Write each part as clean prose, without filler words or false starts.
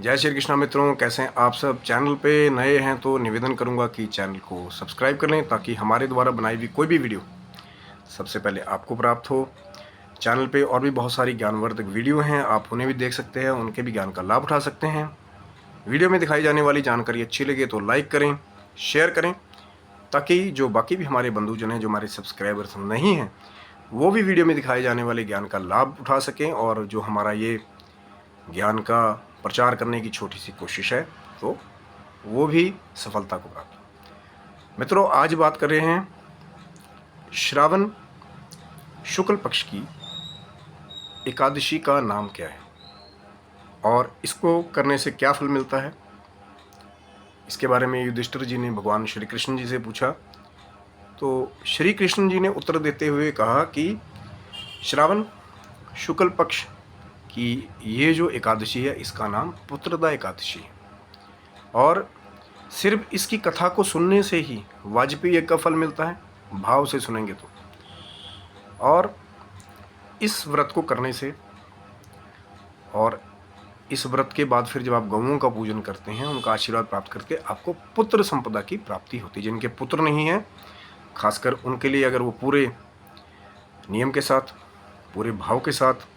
जय श्री कृष्णा मित्रों, कैसे हैं आप सब। चैनल पे नए हैं तो निवेदन करूंगा कि चैनल को सब्सक्राइब कर लें ताकि हमारे द्वारा बनाई हुई कोई भी वीडियो सबसे पहले आपको प्राप्त हो। चैनल पे और भी बहुत सारी ज्ञानवर्धक वीडियो हैं, आप उन्हें भी देख सकते हैं, उनके भी ज्ञान का लाभ उठा सकते हैं। वीडियो में दिखाई जाने वाली जानकारी अच्छी लगे तो लाइक करें, शेयर करें, ताकि जो बाकी भी हमारे बंधुजन हैं, जो हमारे सब्सक्राइबर्स नहीं हैं, वो भी वीडियो में दिखाए जाने वाले ज्ञान का लाभ उठा सकें और जो हमारा ये ज्ञान का प्रचार करने की छोटी सी कोशिश है तो वो भी सफलता को प्राप्त हो। मित्रों, आज बात कर रहे हैं श्रावण शुक्ल पक्ष की एकादशी का नाम क्या है और इसको करने से क्या फल मिलता है। इसके बारे में युधिष्ठिर जी ने भगवान श्री कृष्ण जी से पूछा तो श्री कृष्ण जी ने उत्तर देते हुए कहा कि श्रावण शुक्ल पक्ष कि ये जो एकादशी है इसका नाम पुत्रदा एकादशी है और सिर्फ इसकी कथा को सुनने से ही वाजपेयी यज्ञ का फल मिलता है, भाव से सुनेंगे तो। और इस व्रत को करने से और इस व्रत के बाद फिर जब आप गौओं का पूजन करते हैं, उनका आशीर्वाद प्राप्त करके आपको पुत्र संपदा की प्राप्ति होती है। जिनके पुत्र नहीं हैं, खासकर उनके लिए अगर वो पूरे नियम के साथ, पूरे भाव के साथ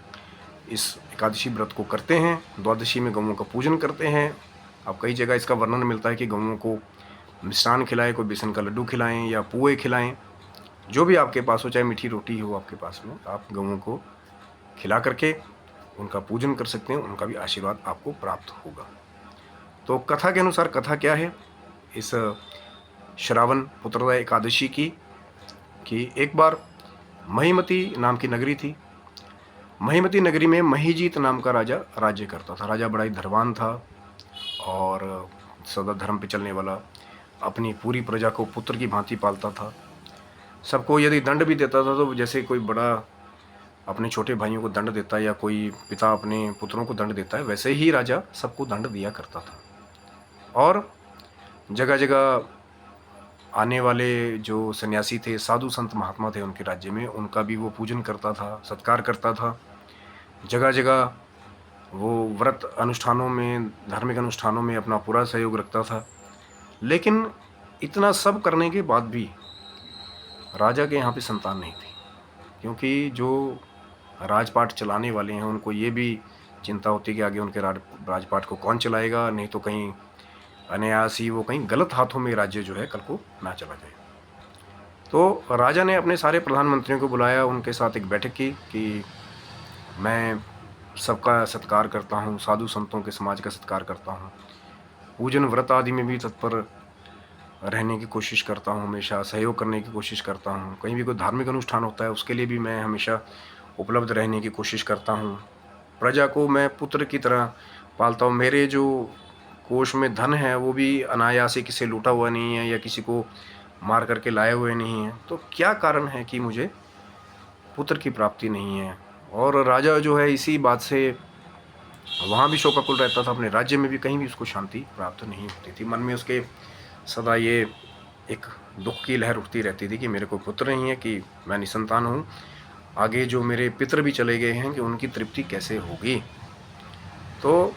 इस एकादशी व्रत को करते हैं, द्वादशी में गौओं का पूजन करते हैं। अब कई जगह इसका वर्णन मिलता है कि गौओं को मिष्ठान खिलाएं, कोई बेसन का लड्डू खिलाएं या पुए खिलाएं, जो भी आपके पास हो, चाहे मीठी रोटी हो आपके पास में, आप गौओं को खिला करके उनका पूजन कर सकते हैं, उनका भी आशीर्वाद आपको प्राप्त होगा। तो कथा के अनुसार कथा क्या है इस श्रावण पुत्रदा एकादशी की कि एक बार महिमती नाम की नगरी थी। महिमती नगरी में महीजीत नाम का राजा राज्य करता था। राजा बड़ा ही धनवान था और सदा धर्म पे चलने वाला, अपनी पूरी प्रजा को पुत्र की भांति पालता था। सबको यदि दंड भी देता था तो जैसे कोई बड़ा अपने छोटे भाइयों को दंड देता है या कोई पिता अपने पुत्रों को दंड देता है, वैसे ही राजा सबको दंड दिया करता था। और जगह जगह आने वाले जो सन्यासी थे, साधु संत महात्मा थे उनके राज्य में, उनका भी वो पूजन करता था, सत्कार करता था। जगह जगह वो व्रत अनुष्ठानों में, धार्मिक अनुष्ठानों में अपना पूरा सहयोग रखता था। लेकिन इतना सब करने के बाद भी राजा के यहाँ पे संतान नहीं थी, क्योंकि जो राजपाट चलाने वाले हैं उनको ये भी चिंता होती है कि आगे उनके राजपाट को कौन चलाएगा, नहीं तो कहीं अनायास ही वो कहीं गलत हाथों में राज्य जो है कल को ना चला जाए। तो राजा ने अपने सारे प्रधानमंत्रियों को बुलाया, उनके साथ एक बैठक की कि मैं सबका सत्कार करता हूँ, साधु संतों के समाज का सत्कार करता हूँ, पूजन व्रत आदि में भी तत्पर रहने की कोशिश करता हूँ, हमेशा सहयोग करने की कोशिश करता हूँ। कहीं भी कोई धार्मिक अनुष्ठान होता है उसके लिए भी मैं हमेशा उपलब्ध रहने की कोशिश करता हूँ। प्रजा को मैं पुत्र की तरह पालता हूँ। मेरे जो कोष में धन है वो भी अनायास ही किसी लूटा हुआ नहीं है या किसी को मार करके लाए हुए नहीं है। तो क्या कारण है कि मुझे पुत्र की प्राप्ति नहीं है। और राजा जो है इसी बात से वहाँ भी शोकाकुल रहता था, अपने राज्य में भी कहीं भी उसको शांति प्राप्त नहीं होती थी। मन में उसके सदा ये एक दुख की लहर उठती रहती थी कि मेरे को पुत्र नहीं है, कि मैं निसंतान हूँ, आगे जो मेरे पितर भी चले गए हैं कि उनकी तृप्ति कैसे होगी। तो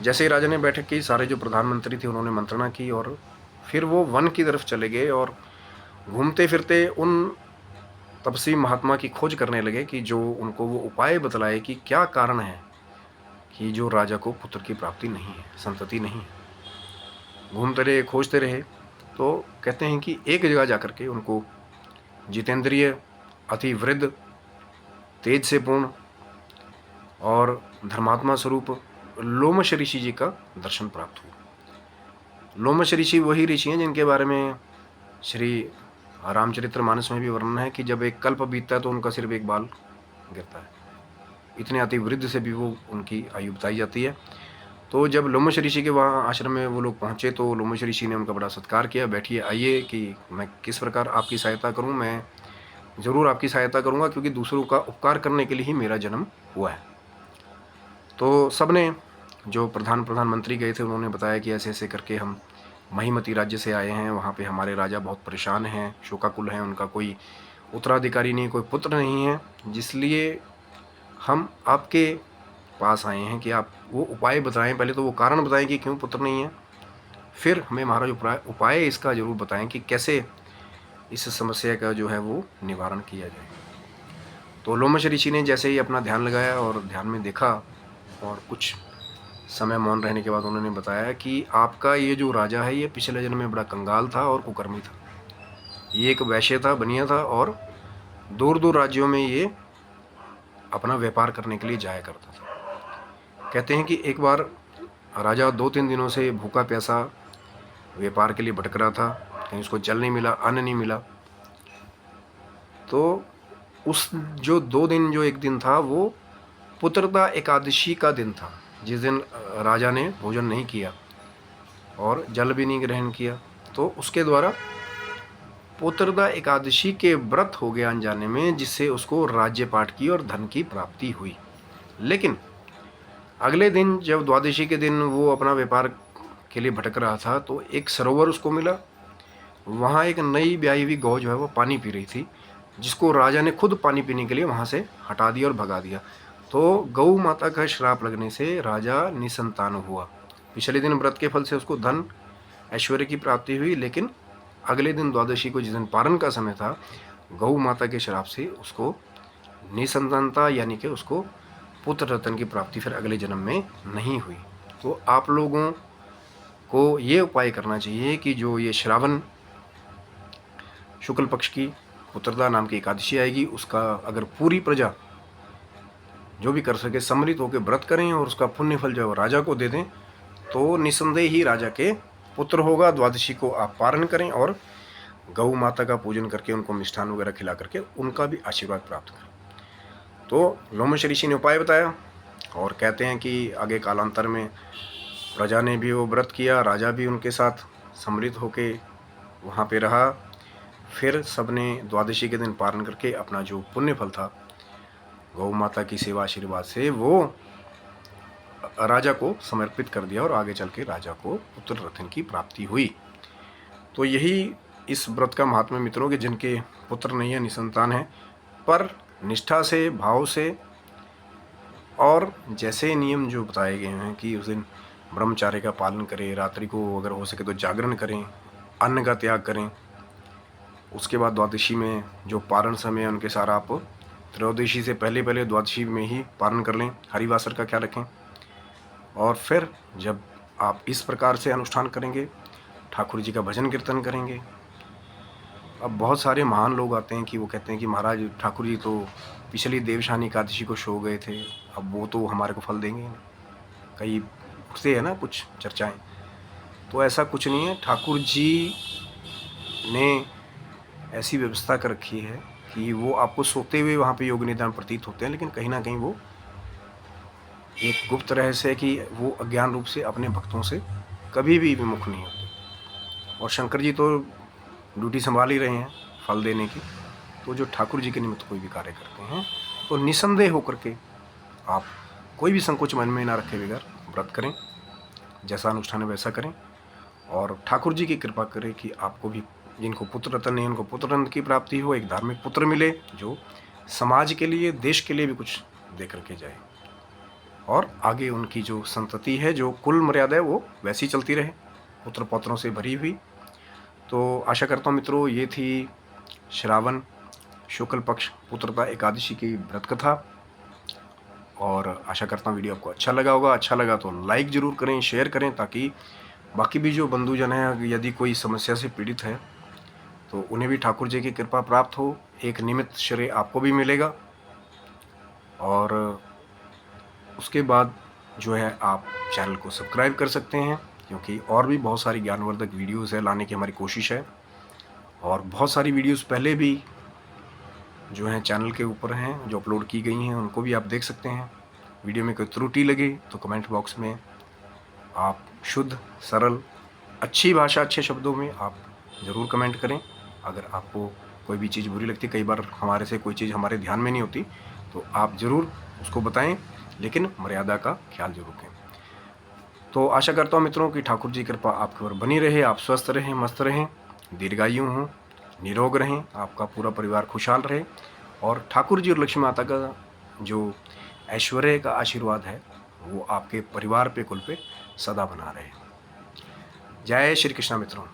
जैसे ही राजा ने बैठक की, सारे जो प्रधानमंत्री थे उन्होंने मंत्रणा की और फिर वो वन की तरफ चले गए और घूमते फिरते उन तपस्वी महात्मा की खोज करने लगे कि जो उनको वो उपाय बतलाए कि क्या कारण है कि जो राजा को पुत्र की प्राप्ति नहीं है, संतति नहीं है। घूमते रहे, खोजते रहे, तो कहते हैं कि एक जगह जाकर के उनको जितेंद्रिय, अति वृद्ध, तेज से पूर्ण और धर्मात्मा स्वरूप लोमश ऋषि जी का दर्शन प्राप्त हुआ। लोमश ऋषि वही ऋषि हैं जिनके बारे में श्री रामचरितमानस में भी वर्णन है कि जब एक कल्प बीतता है तो उनका सिर्फ एक बाल गिरता है। इतने अति वृद्ध से भी वो उनकी आयु बताई जाती है। तो जब लोमश ऋषि के वहाँ आश्रम में वो लोग पहुँचे तो लोमश ऋषि ने उनका बड़ा सत्कार किया। बैठिए, आइए कि मैं किस प्रकार आपकी सहायता करूँ। मैं ज़रूर आपकी सहायता करूँगा, क्योंकि दूसरों का उपकार करने के लिए ही मेरा जन्म हुआ है। तो सब ने, जो प्रधानमंत्री गए थे, उन्होंने बताया कि ऐसे ऐसे करके हम महिमती राज्य से आए हैं, वहाँ पे हमारे राजा बहुत परेशान हैं, शोकाकुल हैं, उनका कोई उत्तराधिकारी नहीं, कोई पुत्र नहीं है, जिसलिए हम आपके पास आए हैं कि आप वो उपाय बताएं। पहले तो वो कारण बताएं कि क्यों पुत्र नहीं है, फिर हमें महाराज उपाय इसका ज़रूर बताएं कि कैसे इस समस्या का जो है वो निवारण किया जाए। तो लोमश ऋषि ने जैसे ही अपना ध्यान लगाया और ध्यान में देखा और कुछ समय मौन रहने के बाद उन्होंने बताया कि आपका ये जो राजा है ये पिछले जन्म में बड़ा कंगाल था और कुकर्मी था। ये एक वैश्य था, बनिया था, और दूर दूर राज्यों में ये अपना व्यापार करने के लिए जाया करता था। कहते हैं कि एक बार राजा 2-3 दिनों से भूखा प्यासा व्यापार के लिए भटक रहा था, कहीं उसको जल नहीं मिला, अन्न नहीं मिला। तो उस जो 2 दिन, जो एक दिन था वो पुत्रदा एकादशी का दिन था, जिस दिन राजा ने भोजन नहीं किया और जल भी नहीं ग्रहण किया। तो उसके द्वारा पुत्रदा एकादशी के व्रत हो गया अनजाने में, जिससे उसको राज्यपाट की और धन की प्राप्ति हुई। लेकिन अगले दिन जब द्वादशी के दिन वो अपना व्यापार के लिए भटक रहा था तो एक सरोवर उसको मिला। वहाँ एक नई ब्याही हुई गौ जो है वो पानी पी रही थी, जिसको राजा ने खुद पानी पीने के लिए वहाँ से हटा दिया और भगा दिया। तो गौ माता का श्राप लगने से राजा निसंतान हुआ। पिछले दिन व्रत के फल से उसको धन ऐश्वर्य की प्राप्ति हुई, लेकिन अगले दिन द्वादशी को, जिस दिन पारण का समय था, गौ माता के श्राप से उसको निसंतानता, यानी कि उसको पुत्र रत्न की प्राप्ति फिर अगले जन्म में नहीं हुई। तो आप लोगों को ये उपाय करना चाहिए कि जो ये श्रावण शुक्ल पक्ष की पुत्रदा नाम की एकादशी आएगी, उसका अगर पूरी प्रजा जो भी कर सके सम्मिलित होकर व्रत करें और उसका पुण्य फल जो है राजा को दे दें, तो निसंदेह ही राजा के पुत्र होगा। द्वादशी को आप पारण करें और गौ माता का पूजन करके उनको मिष्ठान वगैरह खिला करके उनका भी आशीर्वाद प्राप्त करें। तो लोमश ऋषि ने उपाय बताया और कहते हैं कि आगे कालांतर में प्रजा ने भी वो व्रत किया, राजा भी उनके साथ सम्मिलित होके वहाँ पे रहा। फिर सबने द्वादशी के दिन पारण करके अपना जो पुण्य फल था गौ माता की सेवा आशीर्वाद से वो राजा को समर्पित कर दिया और आगे चल के राजा को पुत्र रत्न की प्राप्ति हुई। तो यही इस व्रत का महात्म्य मित्रों, कि जिनके पुत्र नहीं है, निसंतान है, पर निष्ठा से, भाव से और जैसे नियम जो बताए गए हैं कि उस दिन ब्रह्मचार्य का पालन करें, रात्रि को अगर हो सके तो जागरण करें, अन्न का त्याग करें। उसके बाद द्वादशी में जो पारण समय है उनके सारा आप त्रयोदशी से पहले पहले द्वादशी में ही पारण कर लें, हरिवासर का ख्याल रखें। और फिर जब आप इस प्रकार से अनुष्ठान करेंगे, ठाकुर जी का भजन कीर्तन करेंगे। अब बहुत सारे महान लोग आते हैं कि वो कहते हैं कि महाराज ठाकुर जी तो पिछली देवशानी एकादशी को सो गए थे, अब वो तो हमारे को फल देंगे। कई उठते हैं ना कुछ चर्चाएं, तो ऐसा कुछ नहीं है। ठाकुर जी ने ऐसी व्यवस्था कर रखी है कि वो आपको सोते हुए वहाँ पे योग निदान प्रतीत होते हैं, लेकिन कहीं ना कहीं वो एक गुप्त रहस्य है कि वो अज्ञान रूप से अपने भक्तों से कभी भी विमुख नहीं होते। और शंकर जी तो ड्यूटी संभाल ही रहे हैं फल देने की, तो जो ठाकुर जी के निमित्त कोई भी कार्य करते हैं तो निसंदेह होकर के आप कोई भी संकोच मन में ना रखे बगैर व्रत करें, जैसा अनुष्ठान है वैसा करें, और ठाकुर जी की कृपा करें कि आपको भी, जिनको पुत्र रत्न नहीं उनको पुत्र रत्न की प्राप्ति हो, एक धार्मिक पुत्र मिले जो समाज के लिए, देश के लिए भी कुछ दे करके जाए, और आगे उनकी जो संतति है, जो कुल मर्यादा है, वो वैसी चलती रहे, पुत्र पौत्रों से भरी हुई। तो आशा करता हूँ मित्रों, ये थी श्रावण शुक्ल पक्ष पुत्रदा एकादशी की व्रत कथा, और आशा करता हूँ वीडियो आपको अच्छा लगा होगा। अच्छा लगा तो लाइक ज़रूर करें, शेयर करें, ताकि बाकी भी जो बंधुजन हैं यदि कोई समस्या से पीड़ित है तो उन्हें भी ठाकुर जी की कृपा प्राप्त हो, एक निमित्त श्रेय आपको भी मिलेगा। और उसके बाद जो है आप चैनल को सब्सक्राइब कर सकते हैं, क्योंकि और भी बहुत सारी ज्ञानवर्धक वीडियोस है लाने की हमारी कोशिश है। और बहुत सारी वीडियोस पहले भी जो हैं चैनल के ऊपर हैं, जो अपलोड की गई हैं, उनको भी आप देख सकते हैं। वीडियो में कोई त्रुटि लगे तो कमेंट बॉक्स में आप शुद्ध, सरल, अच्छी भाषा, अच्छे शब्दों में आप ज़रूर कमेंट करें। अगर आपको कोई भी चीज़ बुरी लगती, कई बार हमारे से कोई चीज़ हमारे ध्यान में नहीं होती, तो आप ज़रूर उसको बताएं, लेकिन मर्यादा का ख्याल जरूर रखें। तो आशा करता हूँ मित्रों कि ठाकुर जी कृपा आपके ऊपर बनी रहे, आप स्वस्थ रहें, मस्त रहें, दीर्घायु हों, निरोग रहें, आपका पूरा परिवार खुशहाल रहे, और ठाकुर जी और लक्ष्मी माता का जो ऐश्वर्य का आशीर्वाद है वो आपके परिवार पे, कुल पे सदा बना रहे। जय श्री कृष्ण मित्रों।